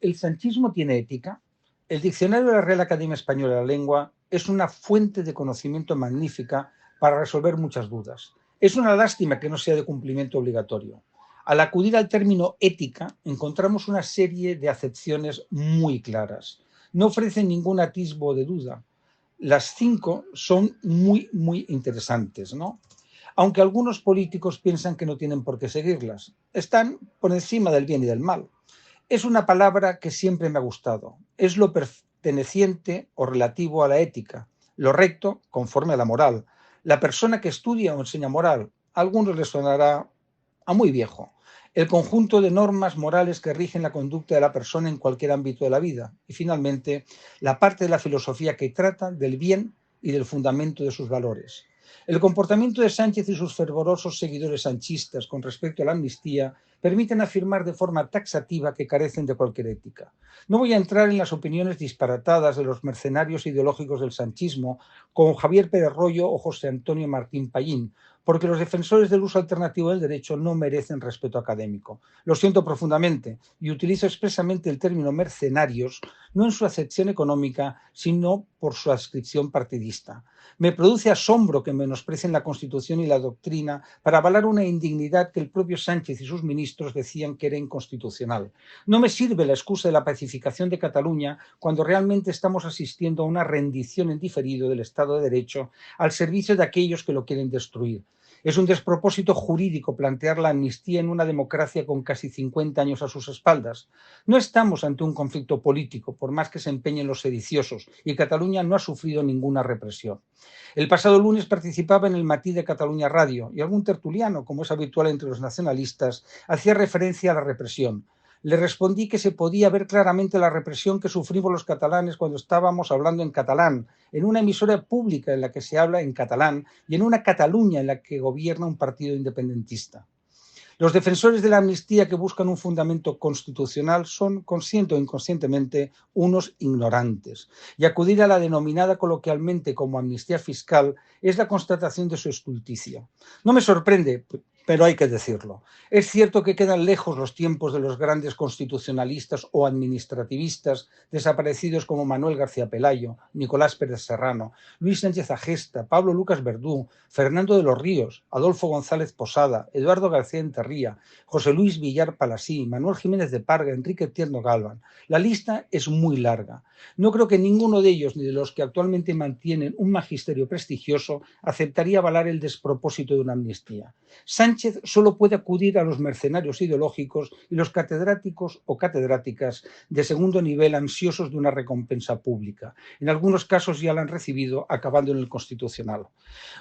¿El sanchismo tiene ética? El diccionario de la Real Academia Española de la Lengua es una fuente de conocimiento magnífica para resolver muchas dudas. Es una lástima que no sea de cumplimiento obligatorio. Al acudir al término ética, encontramos una serie de acepciones muy claras. No ofrecen ningún atisbo de duda. Las 5 son muy interesantes, ¿no? Aunque algunos políticos piensan que no tienen por qué seguirlas. Están por encima del bien y del mal. Es una palabra que siempre me ha gustado. Es lo perteneciente o relativo a la ética, lo recto conforme a la moral. La persona que estudia o enseña moral, a algunos les sonará a muy viejo. El conjunto de normas morales que rigen la conducta de la persona en cualquier ámbito de la vida. Y finalmente, la parte de la filosofía que trata del bien y del fundamento de sus valores. El comportamiento de Sánchez y sus fervorosos seguidores sanchistas con respecto a la amnistía permiten afirmar de forma taxativa que carecen de cualquier ética. No voy a entrar en las opiniones disparatadas de los mercenarios ideológicos del sanchismo como Javier Pérez Royo o José Antonio Martín Pallín, porque los defensores del uso alternativo del derecho no merecen respeto académico. Lo siento profundamente y utilizo expresamente el término mercenarios no en su acepción económica, sino por su adscripción partidista. Me produce asombro que menosprecien la Constitución y la doctrina para avalar una indignidad que el propio Sánchez y sus ministros decían que era inconstitucional. No me sirve la excusa de la pacificación de Cataluña cuando realmente estamos asistiendo a una rendición en diferido del Estado de Derecho al servicio de aquellos que lo quieren destruir. Es un despropósito jurídico plantear la amnistía en una democracia con casi 50 años a sus espaldas. No estamos ante un conflicto político, por más que se empeñen los sediciosos, y Cataluña no ha sufrido ninguna represión. El pasado lunes participaba en el Matí de Cataluña Radio y algún tertuliano, como es habitual entre los nacionalistas, hacía referencia a la represión. Le respondí que se podía ver claramente la represión que sufrimos los catalanes cuando estábamos hablando en catalán, en una emisora pública en la que se habla en catalán y en una Cataluña en la que gobierna un partido independentista. Los defensores de la amnistía que buscan un fundamento constitucional son, consciente o inconscientemente, unos ignorantes. Y acudir a la denominada coloquialmente como amnistía fiscal es la constatación de su estulticia. No me sorprende, pero hay que decirlo. Es cierto que quedan lejos los tiempos de los grandes constitucionalistas o administrativistas desaparecidos como Manuel García Pelayo, Nicolás Pérez Serrano, Luis Sánchez Agesta, Pablo Lucas Verdú, Fernando de los Ríos, Adolfo González Posada, Eduardo García Enterría, José Luis Villar Palasí, Manuel Jiménez de Parga, Enrique Tierno Galván. La lista es muy larga. No creo que ninguno de ellos, ni de los que actualmente mantienen un magisterio prestigioso, aceptaría avalar el despropósito de una amnistía. Sánchez solo puede acudir a los mercenarios ideológicos y los catedráticos o catedráticas de segundo nivel ansiosos de una recompensa pública. En algunos casos ya la han recibido, acabando en el Constitucional.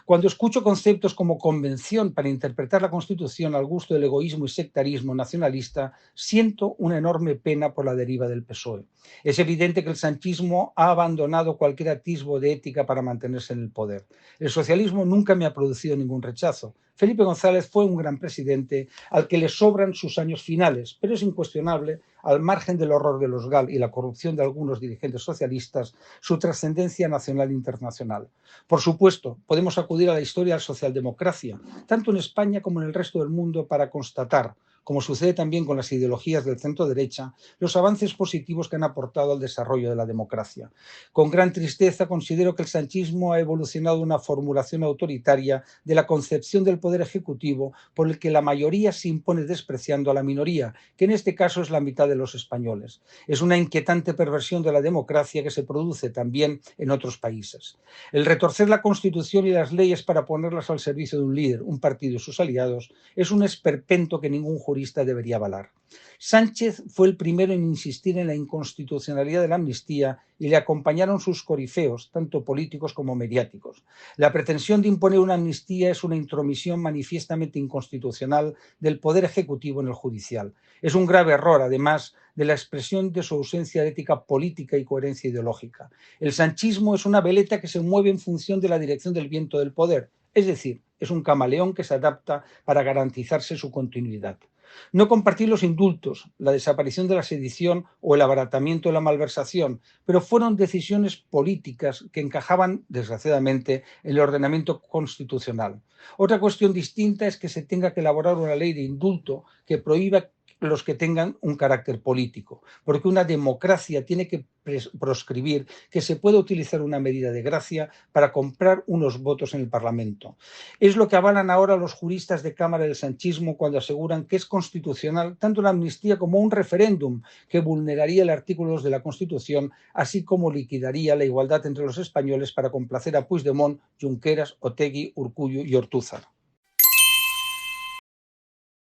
Cuando escucho conceptos como convención para interpretar la Constitución al gusto del egoísmo y sectarismo nacionalista, siento una enorme pena por la deriva del PSOE. Es evidente que el sanchismo ha abandonado cualquier atisbo de ética para mantenerse en el poder. El socialismo nunca me ha producido ningún rechazo. Felipe González fue un gran presidente al que le sobran sus años finales, pero es incuestionable, al margen del horror de los GAL y la corrupción de algunos dirigentes socialistas, su trascendencia nacional e internacional. Por supuesto, podemos acudir a la historia de la socialdemocracia, tanto en España como en el resto del mundo, para constatar, como sucede también con las ideologías del centro-derecha, los avances positivos que han aportado al desarrollo de la democracia. Con gran tristeza considero que el sanchismo ha evolucionado una formulación autoritaria de la concepción del poder ejecutivo por el que la mayoría se impone despreciando a la minoría, que en este caso es la mitad de los españoles. Es una inquietante perversión de la democracia que se produce también en otros países. El retorcer la Constitución y las leyes para ponerlas al servicio de un líder, un partido y sus aliados es un esperpento que ningún jurista debería avalar. Sánchez fue el primero en insistir en la inconstitucionalidad de la amnistía y le acompañaron sus corifeos, tanto políticos como mediáticos. La pretensión de imponer una amnistía es una intromisión manifiestamente inconstitucional del Poder Ejecutivo en el judicial. Es un grave error, además, de la expresión de su ausencia de ética política y coherencia ideológica. El sanchismo es una veleta que se mueve en función de la dirección del viento del poder, es decir, es un camaleón que se adapta para garantizarse su continuidad. No compartir los indultos, la desaparición de la sedición o el abaratamiento de la malversación, pero fueron decisiones políticas que encajaban, desgraciadamente, en el ordenamiento constitucional. Otra cuestión distinta es que se tenga que elaborar una ley de indulto que prohíba los que tengan un carácter político, porque una democracia tiene que proscribir que se pueda utilizar una medida de gracia para comprar unos votos en el Parlamento. Es lo que avalan ahora los juristas de Cámara del sanchismo cuando aseguran que es constitucional tanto la amnistía como un referéndum que vulneraría el artículo 2 de la Constitución, así como liquidaría la igualdad entre los españoles para complacer a Puigdemont, Junqueras, Otegi, Urkullu y Ortúzar.